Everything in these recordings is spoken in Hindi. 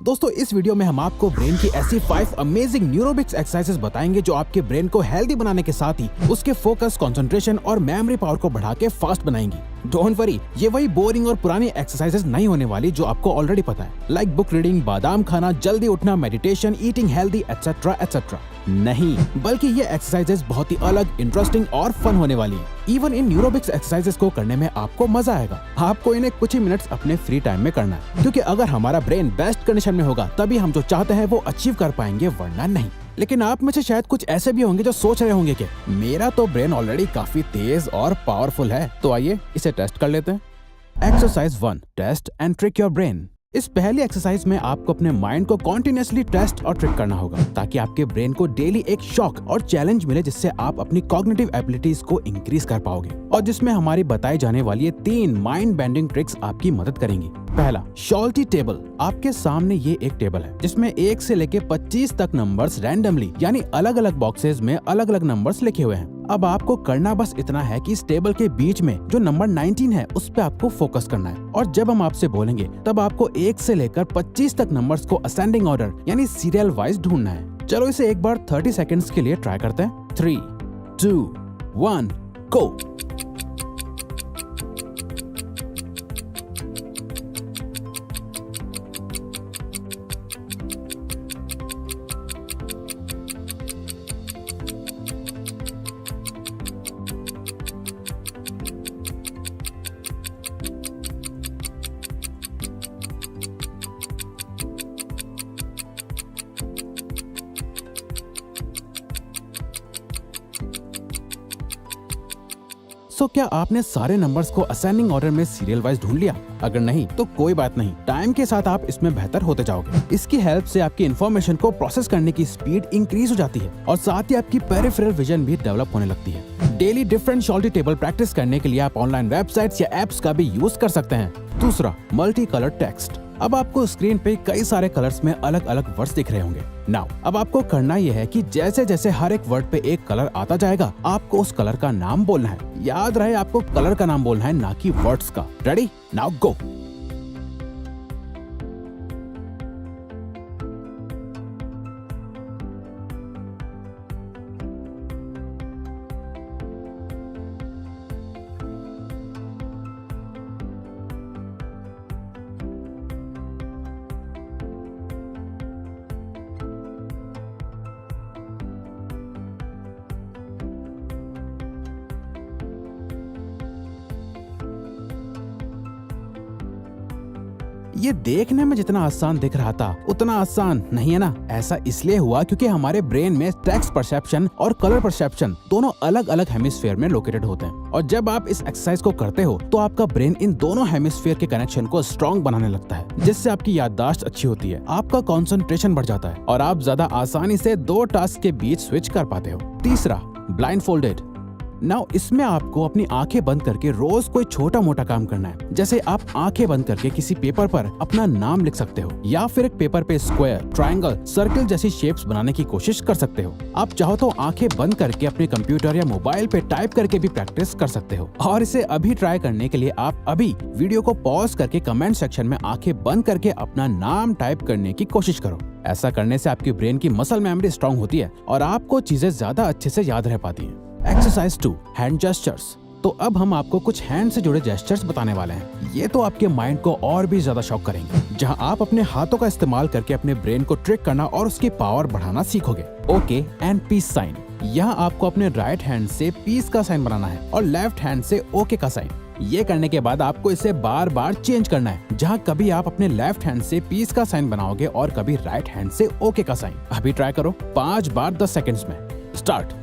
दोस्तों इस वीडियो में हम आपको ब्रेन की ऐसी 5 अमेजिंग न्यूरोबिक्स एक्सरसाइजेस बताएंगे जो आपके ब्रेन को हेल्दी बनाने के साथ ही उसके फोकस, कंसंट्रेशन और मेमोरी पावर को बढ़ा के फास्ट बनाएंगी। डोंट वरी, ये वही बोरिंग और पुरानी एक्सरसाइजेस नहीं होने वाली जो आपको ऑलरेडी पता है, लाइक बुक रीडिंग, बादाम खाना, जल्दी उठना, meditation, eating healthy etcetera etcetera. नहीं, बल्कि ये एक्सरसाइजेस बहुत ही अलग, इंटरेस्टिंग और फन होने वाली है। इवन इन न्यूरोबिक्स एक्सरसाइजेस को करने में आपको मजा आएगा। आपको इन्हें कुछ ही मिनट्स अपने फ्री टाइम में करना है, क्योंकि अगर हमारा ब्रेन बेस्ट कंडीशन में होगा तभी हम जो चाहते हैं वो अचीव कर पाएंगे, वरना नहीं। लेकिन आप में से शायद कुछ ऐसे भी होंगे जो सोच रहे होंगे कि मेरा तो ब्रेन ऑलरेडी काफी तेज और पावरफुल है, तो आइए इसे टेस्ट कर लेते हैं। Exercise 1, test and trick your brain. इस पहली एक्सरसाइज में आपको अपने माइंड को कॉन्टिन्यूसली टेस्ट और ट्रिक करना होगा, ताकि आपके ब्रेन को डेली एक शॉक और चैलेंज मिले, जिससे आप अपनी कॉग्निटिव एबिलिटीज को इंक्रीज कर पाओगे, और जिसमें हमारी बताई जाने वाली ये 3 माइंड बेंडिंग ट्रिक्स आपकी मदद करेंगी। पहला, शॉल्टी टेबल। आपके सामने ये एक टेबल है जिसमें 1 से लेके 25 तक नंबर्स रैंडमली यानी अलग अलग बॉक्सेस में अलग अलग नंबर्स लिखे हुए हैं। अब आपको करना बस इतना है कि इस टेबल के बीच में जो नंबर 19 है उस पे आपको फोकस करना है, और जब हम आपसे बोलेंगे तब आपको 1 से लेकर 25 तक नंबर्स को असेंडिंग ऑर्डर यानी सीरियल वाइज ढूंढना है। चलो इसे एक बार 30 सेकेंड्स के लिए ट्राई करते हैं। 3, 2, 1, गो। सो क्या आपने सारे नंबर्स को असेंडिंग ऑर्डर में सीरियल वाइज ढूंढ लिया? अगर नहीं तो कोई बात नहीं, टाइम के साथ आप इसमें बेहतर होते जाओगे। इसकी हेल्प से आपकी इन्फॉर्मेशन को प्रोसेस करने की स्पीड इंक्रीज हो जाती है, और साथ ही आपकी पेरिफेरल विजन भी डेवलप होने लगती है। डेली डिफरेंट शॉल्टी टेबल प्रैक्टिस करने के लिए आप ऑनलाइन वेबसाइट्स या एप्स का भी यूज कर सकते हैं। दूसरा, मल्टी कलर टेक्स्ट। अब आपको स्क्रीन पे कई सारे कलर्स में अलग अलग वर्ड्स दिख रहे होंगे। नाउ अब आपको करना यह है कि जैसे जैसे हर एक वर्ड पे एक कलर आता जाएगा, आपको उस कलर का नाम बोलना है। याद रहे, आपको कलर का नाम बोलना है, ना कि वर्ड्स का। रेडी? Now go. ये देखने में जितना आसान दिख रहा था उतना आसान नहीं है ना। ऐसा इसलिए हुआ क्योंकि हमारे ब्रेन में टेक्स्ट परसेप्शन और कलर परसेप्शन दोनों अलग अलग हेमिस्फीयर में लोकेटेड होते हैं, और जब आप इस एक्सरसाइज को करते हो तो आपका ब्रेन इन दोनों हेमिस्फीयर के कनेक्शन को स्ट्रॉन्ग बनाने लगता है, जिससे आपकी याददाश्त अच्छी होती है, आपका कंसंट्रेशन बढ़ जाता है, और आप ज्यादा आसानी से 2 टास्क के बीच स्विच कर पाते हो। तीसरा, ब्लाइंडफोल्डेड। नाउ इसमें आपको अपनी आंखें बंद करके रोज कोई छोटा मोटा काम करना है। जैसे आप आंखें बंद करके किसी पेपर पर अपना नाम लिख सकते हो, या फिर एक पेपर पे स्क्वायर, ट्रायंगल, सर्कल जैसी शेप्स बनाने की कोशिश कर सकते हो। आप चाहो तो आंखें बंद करके अपने कंप्यूटर या मोबाइल पे टाइप करके भी प्रैक्टिस कर सकते हो। और इसे अभी ट्राई करने के लिए आप अभी वीडियो को पॉज करके कमेंट सेक्शन में आंखें बंद करके अपना नाम टाइप करने की कोशिश करो। ऐसा करने से आपकी ब्रेन की मसल मेमोरी स्ट्रॉन्ग होती है और आपको चीजें ज्यादा अच्छे से याद रह पाती है। Exercise 2, hand gestures. तो अब हम आपको कुछ हैंड से जुड़े जेस्चर्स बताने वाले हैं। ये तो आपके माइंड को और भी ज्यादा शॉक करेंगे, जहां आप अपने हाथों का इस्तेमाल करके अपने ब्रेन को ट्रिक करना और उसकी पावर बढ़ाना सीखोगे। Okay and peace sign. यहाँ आपको अपने राइट हैंड से पीस का साइन बनाना है और लेफ्ट हैंड से ओके का साइन। ये करने के बाद आपको इसे बार बार चेंज करना है, जहाँ कभी आप अपने लेफ्ट हैंड से पीस का साइन बनाओगे और कभी राइट हैंड से ओके का साइन। अभी ट्राई करो 5 बार 10 सेकेंड्स में। स्टार्ट।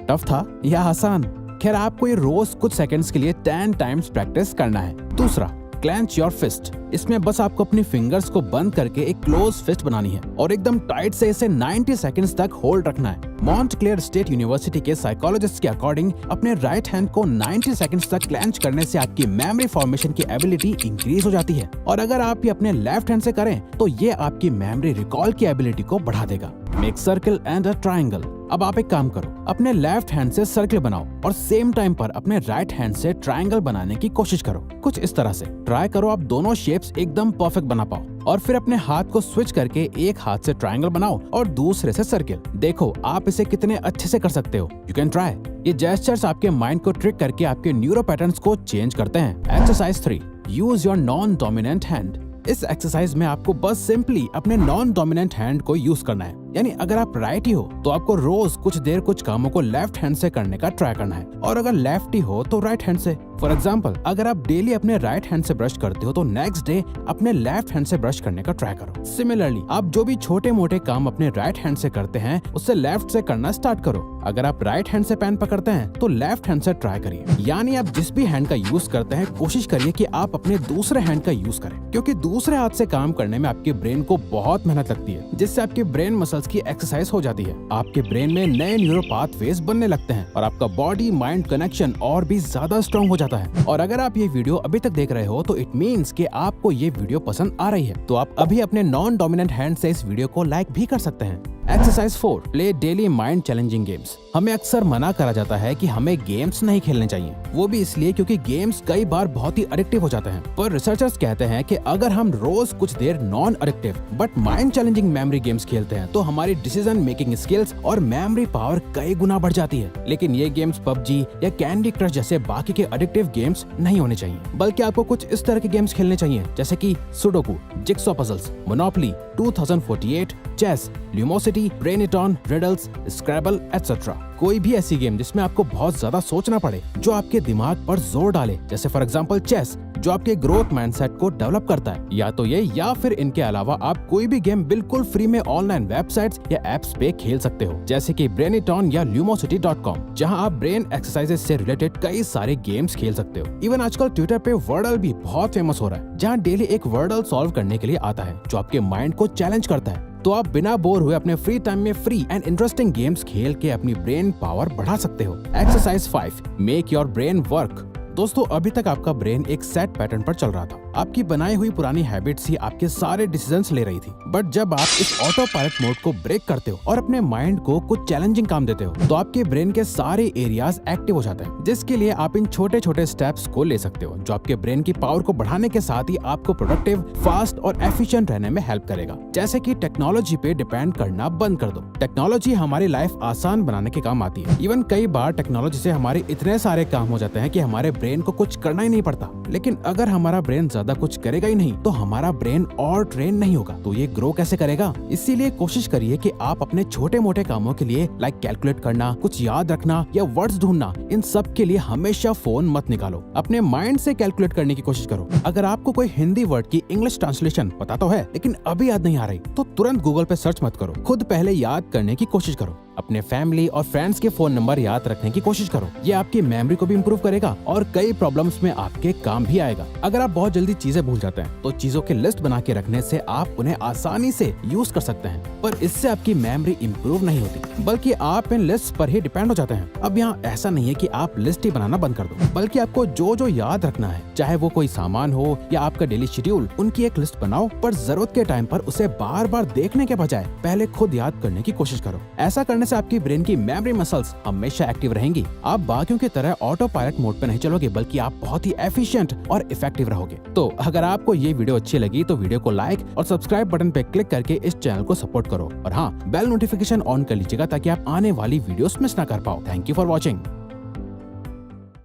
टफ था या आसान? खैर, आपको ये रोज कुछ सेकंड्स के लिए 10 टाइम्स प्रैक्टिस करना है। दूसरा, क्लेंच योर फिस्ट। इसमें बस आपको अपनी फिंगर्स को बंद करके एक क्लोज फिस्ट बनानी है और एकदम टाइट से इसे 90 सेकंड्स तक होल्ड रखना है। मॉन्टक्लेयर स्टेट यूनिवर्सिटी के साइकोलॉजिस्ट के अकॉर्डिंग अपने राइट हैंड को 90 सेकंड्स तक क्लेंच करने से आपकी मेमोरी फॉर्मेशन की एबिलिटी इंक्रीज हो जाती है, और अगर आप ये अपने लेफ्ट हैंड से करें तो ये आपकी मेमोरी रिकॉल की एबिलिटी को बढ़ा देगा। Make circle and a triangle. अब आप एक काम करो, अपने लेफ्ट हैंड से सर्कल बनाओ और सेम टाइम पर अपने राइट हैंड से ट्रायंगल बनाने की कोशिश करो। कुछ इस तरह से ट्राई करो आप दोनों शेप्स एकदम परफेक्ट बना पाओ, और फिर अपने हाथ को स्विच करके एक हाथ से ट्रायंगल बनाओ और दूसरे से सर्कल। देखो आप इसे कितने अच्छे से कर सकते हो। You can try. ये जेस्चर्स आपके माइंड को ट्रिक करके आपके न्यूरो पैटर्न्स को चेंज करते हैं। Exercise 3, use your non dominant hand. इस एक्सरसाइज में आपको बस सिंपली अपने नॉन डोमिनेंट हैंड को यूज करना है। यानी अगर आप राइट ही हो तो आपको रोज कुछ देर कुछ कामों को लेफ्ट हैंड से करने का ट्राई करना है, और अगर लेफ्ट ही हो तो राइट हैंड से। फॉर एग्जाम्पल, अगर आप डेली अपने राइट हैंड से ब्रश करते हो तो नेक्स्ट डे अपने लेफ्ट हैंड से ब्रश करने का ट्राई करो। सिमिलरली आप जो भी छोटे मोटे काम अपने राइट हैंड से करते हैं उससे लेफ्ट से करना स्टार्ट करो। अगर आप राइट हैंड से पेन पकड़ते हैं तो लेफ्ट हैंड से ट्राई करिए। यानी आप जिस भी हैंड का यूज करते हैं कोशिश करिए कि आप अपने दूसरे हैंड का यूज करें, क्योंकि दूसरे हाथ से काम करने में आपके ब्रेन को बहुत मेहनत लगती है, जिससे आपके ब्रेन मसल्स की एक्सरसाइज हो जाती है। आपके ब्रेन में नए न्यूरो पाथवेज बनने लगते हैं और आपका बॉडी माइंड कनेक्शन और भी ज्यादा स्ट्रॉन्ग हो जाता है। और अगर आप ये वीडियो अभी तक देख रहे हो तो इट मीन्स कि आपको ये वीडियो पसंद आ रही है, तो आप अभी अपने नॉन डोमिनेंट हैंड से इस वीडियो को लाइक भी कर सकते हैं। Exercise 4, play daily mind challenging games. हमें अक्सर मना करा जाता है कि हमें गेम्स नहीं खेलने चाहिए, वो भी इसलिए क्योंकि गेम्स कई बार बहुत ही एडिक्टिव हो जाते हैं। पर रिसर्चर्स कहते हैं कि अगर हम रोज कुछ देर non addictive but mind challenging memory games खेलते हैं तो हमारी डिसीजन मेकिंग स्किल्स और मेमोरी पावर कई गुना बढ़ जाती है। लेकिन ये गेम्स पबजी या कैंडी क्रश जैसे बाकी के एडिक्टिव गेम्स नहीं होने चाहिए, बल्कि आपको कुछ इस तरह के गेम्स खेलने चाहिए जैसे कि sudoku, jigsaw puzzles, Monopoly, 2048, chess, Lumosity, ब्रेनिटॉन, रिडल्स, स्क्रैबल एटसेट्रा। कोई भी ऐसी गेम जिसमें आपको बहुत ज्यादा सोचना पड़े, जो आपके दिमाग पर जोर डाले, जैसे फॉर एग्जांपल चेस, जो आपके ग्रोथ माइंडसेट को डेवलप करता है। या तो ये या फिर इनके अलावा आप कोई भी गेम बिल्कुल फ्री में ऑनलाइन वेबसाइट्स या एप्स पे खेल सकते हो, जैसे कि ब्रेनिटॉन या ल्यूमोसिटी.com, जहां आप ब्रेन एक्सरसाइजेज से रिलेटेड कई सारे गेम्स खेल सकते हो। इवन आजकल ट्विटर पे वर्डल भी बहुत फेमस हो रहा है, जहां डेली एक वर्डल सॉल्व करने के लिए आता है जो आपके माइंड को चैलेंज करता है। तो आप बिना बोर हुए अपने फ्री टाइम में फ्री एंड इंटरेस्टिंग गेम्स खेल के अपनी ब्रेन पावर बढ़ा सकते हो। Exercise 5, make your brain work. दोस्तों, अभी तक आपका ब्रेन एक सेट पैटर्न पर चल रहा था। आपकी बनाई हुई पुरानी हैबिट्स ही आपके सारे डिसीजंस ले रही थी। बट जब आप इस ऑटो पायलट मोड को ब्रेक करते हो और अपने माइंड को कुछ चैलेंजिंग काम देते हो, तो आपके ब्रेन के सारे एरियाज एक्टिव हो जाते हैं, जिसके लिए आप इन छोटे छोटे स्टेप्स को ले सकते हो, जो आपके ब्रेन की पावर को बढ़ाने के साथ ही आपको प्रोडक्टिव, फास्ट और एफिशिएंट रहने में हेल्प करेगा। जैसे कि टेक्नोलॉजी पे डिपेंड करना बंद कर दो। टेक्नोलॉजी हमारी लाइफ आसान बनाने के काम आती है। इवन कई बार टेक्नोलॉजी से हमारे इतने सारे काम हो जाते हैं कि हमारे ब्रेन को कुछ करना ही नहीं पड़ता। लेकिन अगर हमारा ब्रेन ज्यादा कुछ करेगा ही नहीं तो हमारा ब्रेन और ट्रेन नहीं होगा, तो ये ग्रो कैसे करेगा? इसीलिए कोशिश करिए कि आप अपने छोटे मोटे कामों के लिए, लाइक कैलकुलेट करना, कुछ याद रखना या वर्ड्स ढूंढना, इन सब के लिए हमेशा फोन मत निकालो। अपने माइंड से कैलकुलेट करने की कोशिश करो। अगर आपको कोई हिंदी वर्ड की इंग्लिश ट्रांसलेशन पता तो है लेकिन अभी याद नहीं आ रही, तो तुरंत गूगल पे सर्च मत करो, खुद पहले याद करने की कोशिश करो। अपने फैमिली और फ्रेंड्स के फोन नंबर याद रखने की कोशिश करो। ये आपकी मेमोरी को भी इम्प्रूव करेगा और कई प्रॉब्लम्स में आपके काम भी आएगा। अगर आप बहुत जल्दी चीजें भूल जाते हैं तो चीजों की लिस्ट बना के रखने से आप उन्हें आसानी से यूज कर सकते हैं, पर इससे आपकी मेमोरी इम्प्रूव नहीं होती, बल्कि आप इन लिस्ट पर ही डिपेंड हो जाते हैं। अब यहाँ ऐसा नहीं है कि आप लिस्ट ही बनाना बंद कर दो, बल्कि आपको जो जो याद रखना है, चाहे वो कोई सामान हो या आपका डेली शेड्यूल, उनकी एक लिस्ट बनाओ। पर जरूरत के टाइम पर उसे बार बार देखने के बजाय पहले खुद याद करने की कोशिश करो। ऐसा करने से आपकी ब्रेन की मेमोरी मसल्स हमेशा एक्टिव रहेंगी। आप बाकियों की तरह ऑटो पायलट मोड पे नहीं चलोगे, बल्कि आप बहुत ही एफिशिएंट और इफेक्टिव रहोगे। तो अगर आपको ये वीडियो अच्छी लगी तो वीडियो को लाइक और सब्सक्राइब बटन पे क्लिक करके इस चैनल को सपोर्ट करो, और हाँ, बेल नोटिफिकेशन ऑन कर लीजिएगा ताकि आप आने वाली वीडियोस मिस ना कर पाओ। Thank you for watching.